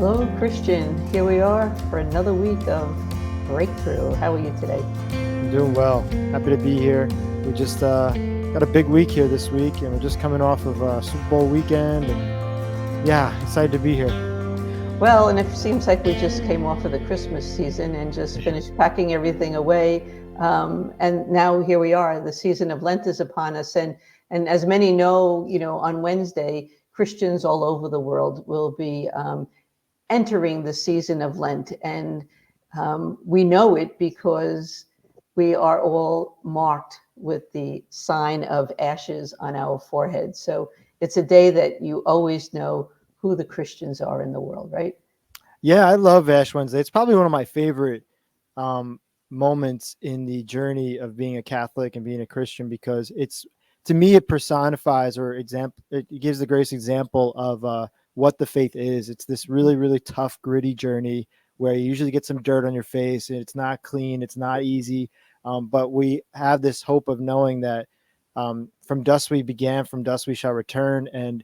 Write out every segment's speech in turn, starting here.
Hello, Christian. Here we are for another week of breakthrough. How are you today? I'm doing well. Happy to be here. We just got a big week here this week, and we're just coming off of Super Bowl weekend, and yeah, excited to be here. Well, and it seems like we just came off of the Christmas season and just finished packing everything away. And now here we are. The season of Lent is upon us, and as many know, on Wednesday, Christians all over the world will be entering the season of Lent, and we know it because we are all marked with the sign of ashes on our forehead. So it's a day that you always know who the Christians are in the world, right? Yeah, I love Ash Wednesday. It's probably one of my favorite um, moments in the journey of being a Catholic and being a Christian because it's to me it personifies or example it gives the greatest example of what the faith is. It's this really tough, gritty journey where you usually get some dirt on your face and it's not clean, it's not easy, but we have this hope of knowing that from dust we began, from dust we shall return, and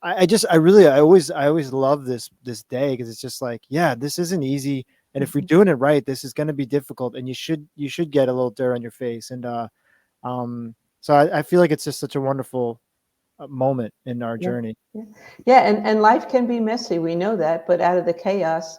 I always love this day because it's just like, yeah, this isn't easy. And if we're doing it right, this is going to be difficult and you should get a little dirt on your face. And, so I feel like it's just such a wonderful moment in our Yeah, journey. yeah, yeah. And life can be messy. We know that, but out of the chaos,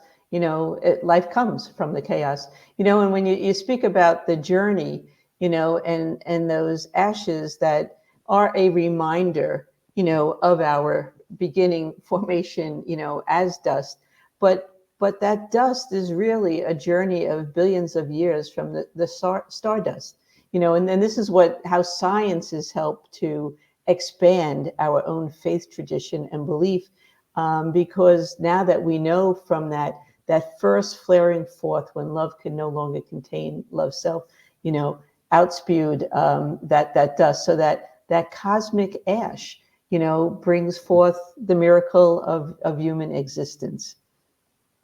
life comes from the chaos. And when you speak about the journey, and those ashes that are a reminder, of our beginning formation, as dust, but that dust is really a journey of billions of years from the stardust, and then this is how science has helped to expand our own faith tradition and belief, because now that we know from that first flaring forth when love can no longer contain love's self, you know, outspewed that dust, so that cosmic ash, brings forth the miracle of human existence.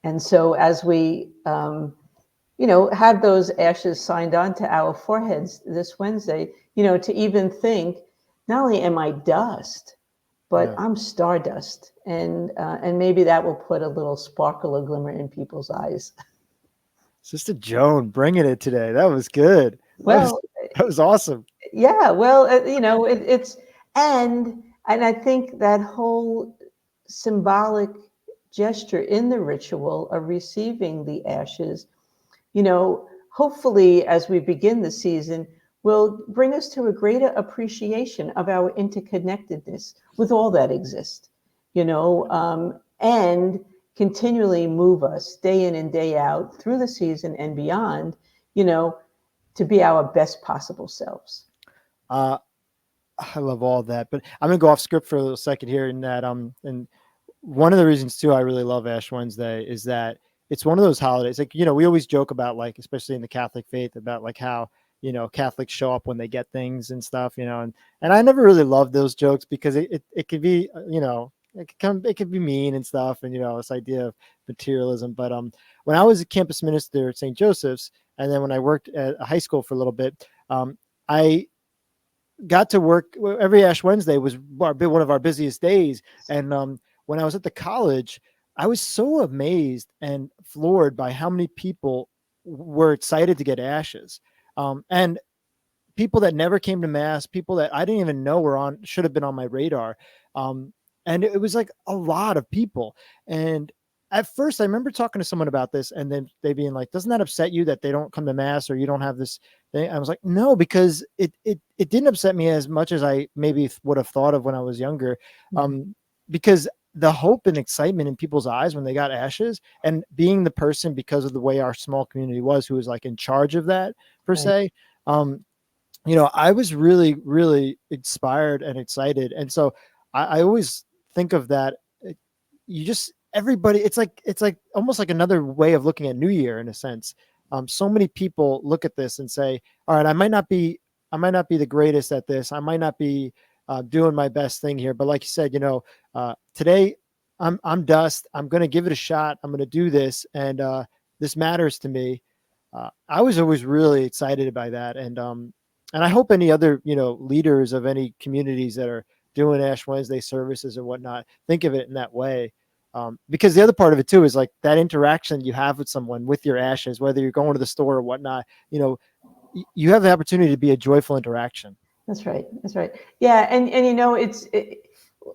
And so as we have those ashes signed onto our foreheads this Wednesday, to even think, not only am I dust, but Yeah. I'm stardust, and maybe that will put a little sparkle or glimmer in people's eyes. Sister Joan bringing it today. That was good. Well, That was awesome. yeah, well, it's and I think that whole symbolic gesture in the ritual of receiving the ashes, hopefully as we begin the season, will bring us to a greater appreciation of our interconnectedness with all that exists, and continually move us day in and day out through the season and beyond, you know, to be our best possible selves. Uh, I love all that, but I'm gonna go off script for a little second here. In that, and one of the reasons too I really love Ash Wednesday is that it's one of those holidays. Like we always joke about, like, especially in the Catholic faith, about like how Catholics show up when they get things and stuff. And I never really loved those jokes because it could be it could be mean and stuff, and this idea of materialism. But when I was a campus minister at St. Joseph's, and then when I worked at a high school for a little bit, I got to work every Ash Wednesday was one of our busiest days. And when I was at the college, I was so amazed and floored by how many people were excited to get ashes. And people that never came to mass, people that I didn't even know should have been on my radar. Um, and it was like a lot of people. And at first I remember talking to someone about this and then they being like, doesn't that upset you that they don't come to mass or you don't have this thing? I was like, no, because it didn't upset me as much as I maybe would have thought of when I was younger. Mhm. Um, because the hope and excitement in people's eyes when they got ashes, and being the person, because of the way our small community was, who was like in charge of that per Right. se, um, I was really inspired and excited. And so I always think of that. You just everybody, it's like almost like another way of looking at New Year in a sense. So many people look at this and say, all right, I might not be the greatest at this. I might not be doing my best thing here. But like you said, today I'm dust. I'm going to give it a shot. I'm going to do this. And this matters to me. I was always really excited by that. And I hope any other, leaders of any communities that are doing Ash Wednesday services and whatnot, think of it in that way. Because the other part of it too is like that interaction you have with someone with your ashes, whether you're going to the store or whatnot, you have the opportunity to be a joyful interaction. That's right. That's right. Yeah, and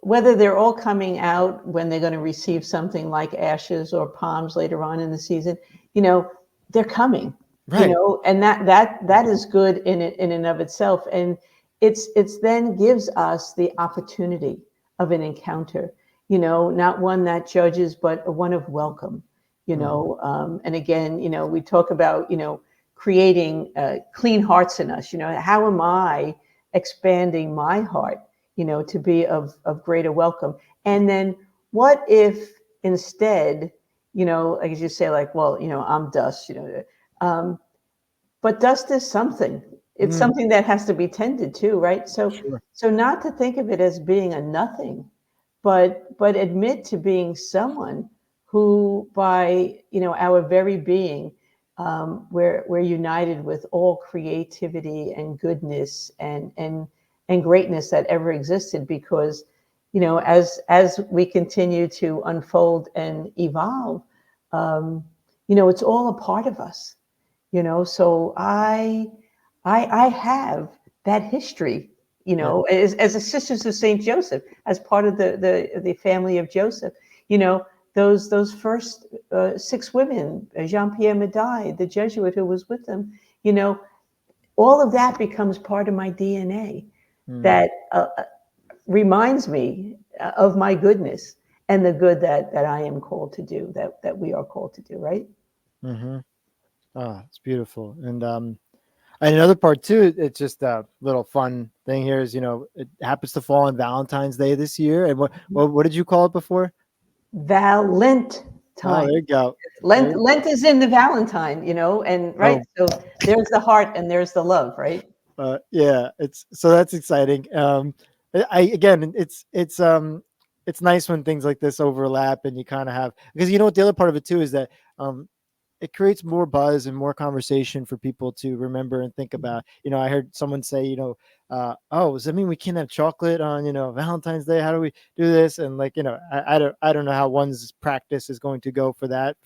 whether they're all coming out when they're going to receive something like ashes or palms later on in the season, you know, they're coming. Right. And that is good in and of itself, and it's then gives us the opportunity of an encounter. Not one that judges, but one of welcome. Mhm. And again, we talk about creating clean hearts in us. How am I expanding my heart, to be of greater welcome? And then what if instead, like as you say, like, well, I'm dust, um, but dust is something. It's Mm, something that has to be tended to, right? sure. So not to think of it as being a nothing, but admit to being someone who, by our very being, we're united with all creativity and goodness and greatness that ever existed. Because as we continue to unfold and evolve, um, it's all a part of us. So I have that history, Yeah. as a Sisters of Saint Joseph, as part of the family of Joseph. you know those first six women, Jean-Pierre Médaille, the Jesuit who was with them, you know all of that becomes part of my DNA, Mm, that reminds me of my goodness and the good that I am called to do, that we are called to do, right? hmm. Oh, it's beautiful. And another part too, it's just a little fun thing here is, it happens to fall on Valentine's Day this year. And what did you call it before? Lent Oh, time. there you go. There Lent you Lent is in the Valentine, and right. go. So there's the heart and there's the love, right? Yeah, it's so that's exciting. I again, it's nice when things like this overlap and you kind of have, because you know what, the other part of it too is that um, it creates more buzz and more conversation for people to remember and think about. I heard someone say, oh, does that mean we can't have chocolate on, Valentine's Day? How do we do this? And like, I don't know how one's practice is going to go for that,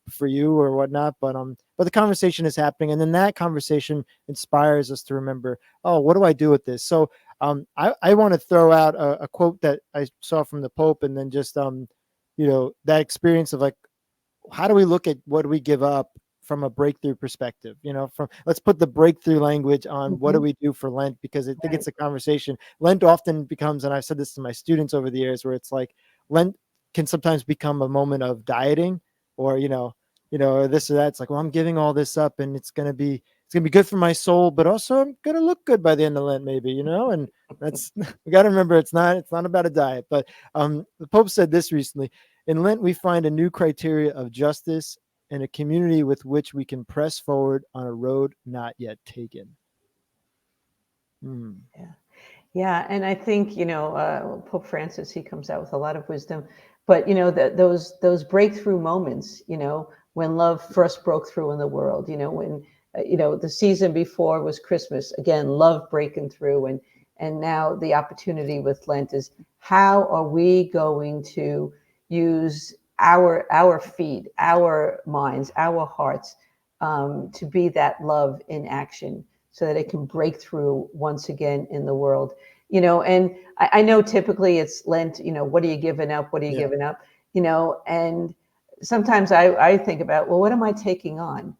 for you or whatnot, but the conversation is happening, and then that conversation inspires us to remember, oh, what do I do with this? So I want to throw out a quote that I saw from the Pope, and then just that experience of like, how do we look at what do we give up from a breakthrough perspective? From, let's put the breakthrough language on what do Mhm. we do for Lent, because I think Right. it's a conversation. Lent often becomes, and I've said this to my students over the years, where it's like Lent can sometimes become a moment of dieting, or or this or that. It's like, well, I'm giving all this up, and it's gonna be good for my soul, but also I'm gonna look good by the end of Lent, maybe, and that's we got to remember, it's not about a diet. But the Pope said this recently: in Lent, we find a new criteria of justice and a community with which we can press forward on a road not yet taken. Mm. Yeah. Yeah, and I think Pope Francis, he comes out with a lot of wisdom, but those breakthrough moments, when love first broke through in the world, when the season before was Christmas, again, love breaking through, and now the opportunity with Lent is, how are we going to use our feet, our minds, our hearts, to be that love in action, so that it can break through once again in the world. And I know typically it's Lent, what are you giving up? What are you Yeah. giving up? And sometimes I think about, well, what am I taking on?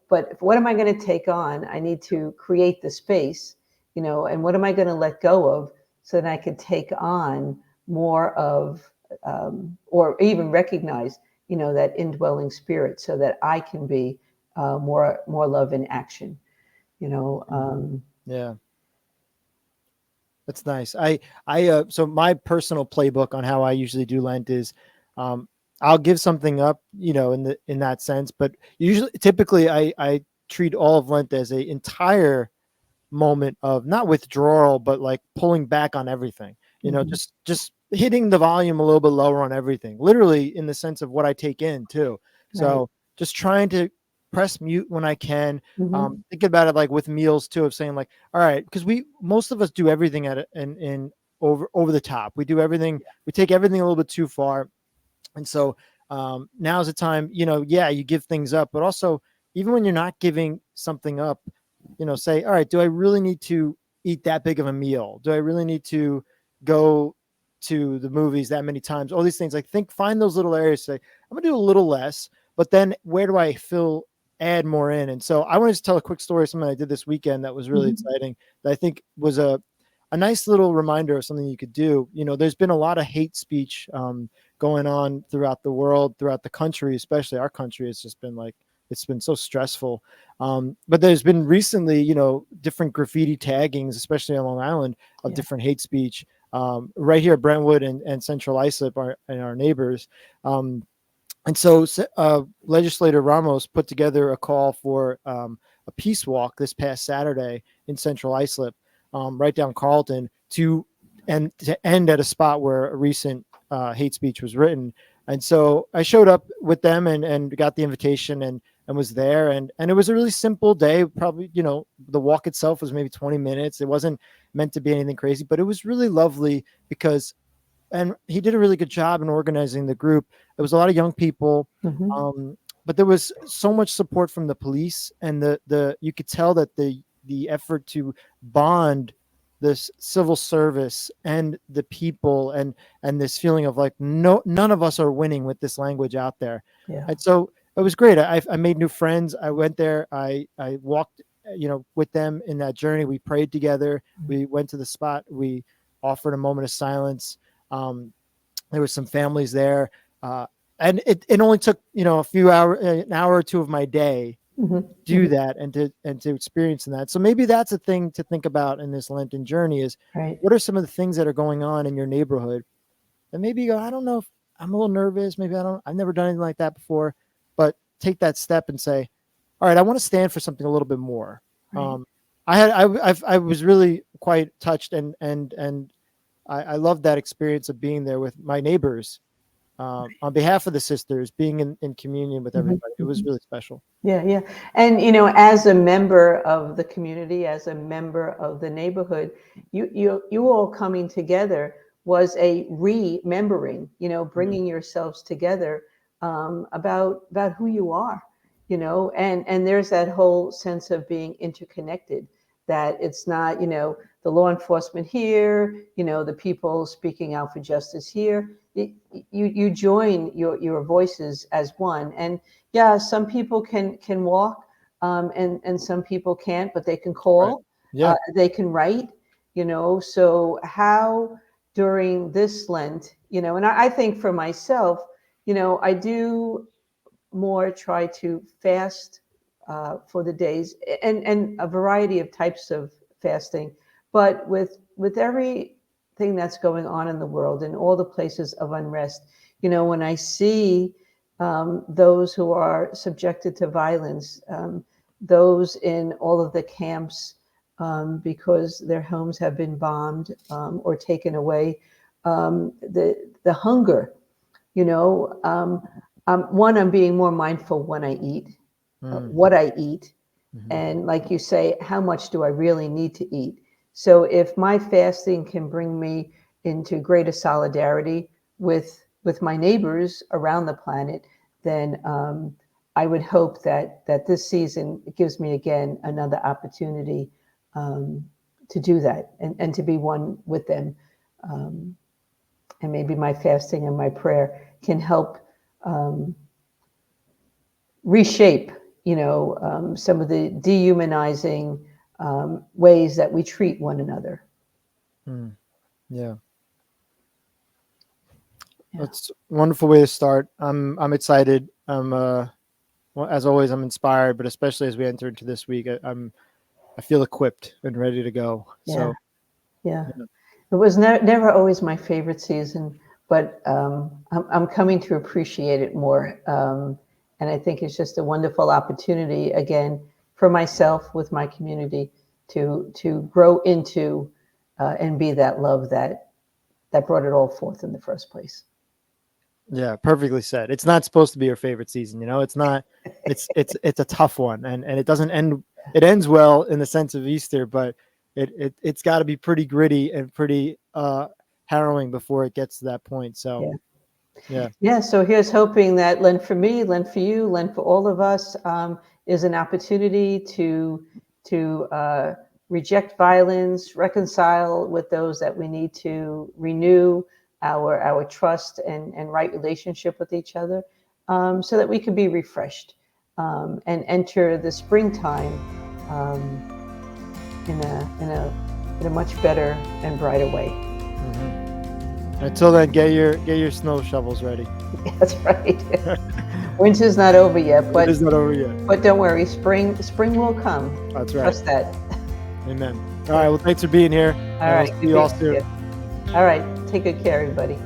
But what am I going to take on? I need to create the space, and what am I going to let go of, so that I can take on more of, or even recognize, that indwelling spirit, so that I can be more love in action, you know. Mhm. Um, Yeah, that's nice. So my personal playbook on how I usually do Lent is, um, I'll give something up, in that sense, but usually, typically, I treat all of Lent as a entire moment of not withdrawal, but like pulling back on everything. mhm. Just hitting the volume a little bit lower on everything, literally in the sense of what I take in too. Right. So just trying to press mute when I can. Mhm. Think about it like with meals too, of saying like, all right, because most of us do everything at in over the top. We do everything. We take everything a little bit too far. And so now's the time, yeah, you give things up, but also even when you're not giving something up, say, all right, do I really need to eat that big of a meal? Do I really need to go to the movies that many times? All these things, like find those little areas, say, I'm gonna do a little less, but then where do I add more in? And so I wanted to tell a quick story, something I did this weekend that was really exciting, that I think was a nice little reminder of something you could do. There's been a lot of hate speech going on throughout the world, throughout the country, especially our country. It's just been it's been so stressful. But there's been recently, different graffiti taggings, especially on Long Island, of different hate speech. Right here, Brentwood and Central Islip are our neighbors. And so Legislator Ramos put together a call for a peace walk this past Saturday in Central Islip, right down Carlton, to end at a spot where a recent hate speech was written. And so I showed up with them and got the invitation and was there. And it was a really simple day. Probably, the walk itself was maybe 20 minutes. It wasn't meant to be anything crazy, but it was really lovely because he did a really good job in organizing the group. There was a lot of young people, but there was so much support from the police, and you could tell that the effort to bond this civil service and the people and this feeling of like, none of us are winning with this language out there. Yeah. And so it was great. I made new friends. I went there. I walked, with them in that journey. We prayed together. We went to the spot. We offered a moment of silence. There were some families there. And it only took, a few hours, an hour or two of my day do that and to experience that. So maybe that's a thing to think about in this Lenten journey is what are some of the things that are going on in your neighborhood? And maybe you go, I don't know if I'm a little nervous. Maybe I've never done anything like that before, but take that step and say, all right, I want to stand for something a little bit more. Right. I was really quite touched and I loved that experience of being there with my neighbors on behalf of the sisters, being in communion with everybody. It was really special. Yeah. And, as a member of the community, as a member of the neighborhood, you all coming together was a remembering, bringing yourselves together about who you are, and there's that whole sense of being interconnected, that it's not, the law enforcement here, the people speaking out for justice here. You join your voices as one. And yeah, some people can walk, and some people can't, but they can call. Right. Yeah. They can write, so how during this Lent, and I think for myself, I do more try to fast for the days and a variety of types of fasting, but with everything that's going on in the world and all the places of unrest, when I see those who are subjected to violence, those in all of the camps because their homes have been bombed or taken away, the hunger, I'm being more mindful when I eat, what I eat, and like you say, how much do I really need to eat? So if my fasting can bring me into greater solidarity with my neighbors around the planet, then I would hope that this season gives me again another opportunity to do that and to be one with them. And maybe my fasting and my prayer can help reshape, some of the dehumanizing ways that we treat one another. Yeah. That's a wonderful way to start. I'm excited. Well, as always, I'm inspired, but especially as we enter into this week, I feel equipped and ready to go. So, yeah. It was never always my favorite season, but I'm coming to appreciate it more. And I think it's just a wonderful opportunity, again, for myself with my community to grow into and be that love that brought it all forth in the first place. Yeah, perfectly said. It's not supposed to be your favorite season, it's not. It's a tough one, and it doesn't end. It ends well in the sense of Easter, but it's got to be pretty gritty and pretty harrowing before it gets to that point. So, Yeah. Yeah, so here's hoping that Lent for me, Lent for you, Lent for all of us, is an opportunity to reject violence, reconcile with those that we need to renew our trust and right relationship with each other, so that we can be refreshed, and enter the springtime, um, in a much better and brighter way. Until then, get your snow shovels ready. That's right. Winter's not over yet, It is not over yet. but don't worry, spring will come. That's right. Trust that. Amen. All right. Well, thanks for being here. All right. We'll see you all soon. All right. Take good care, everybody.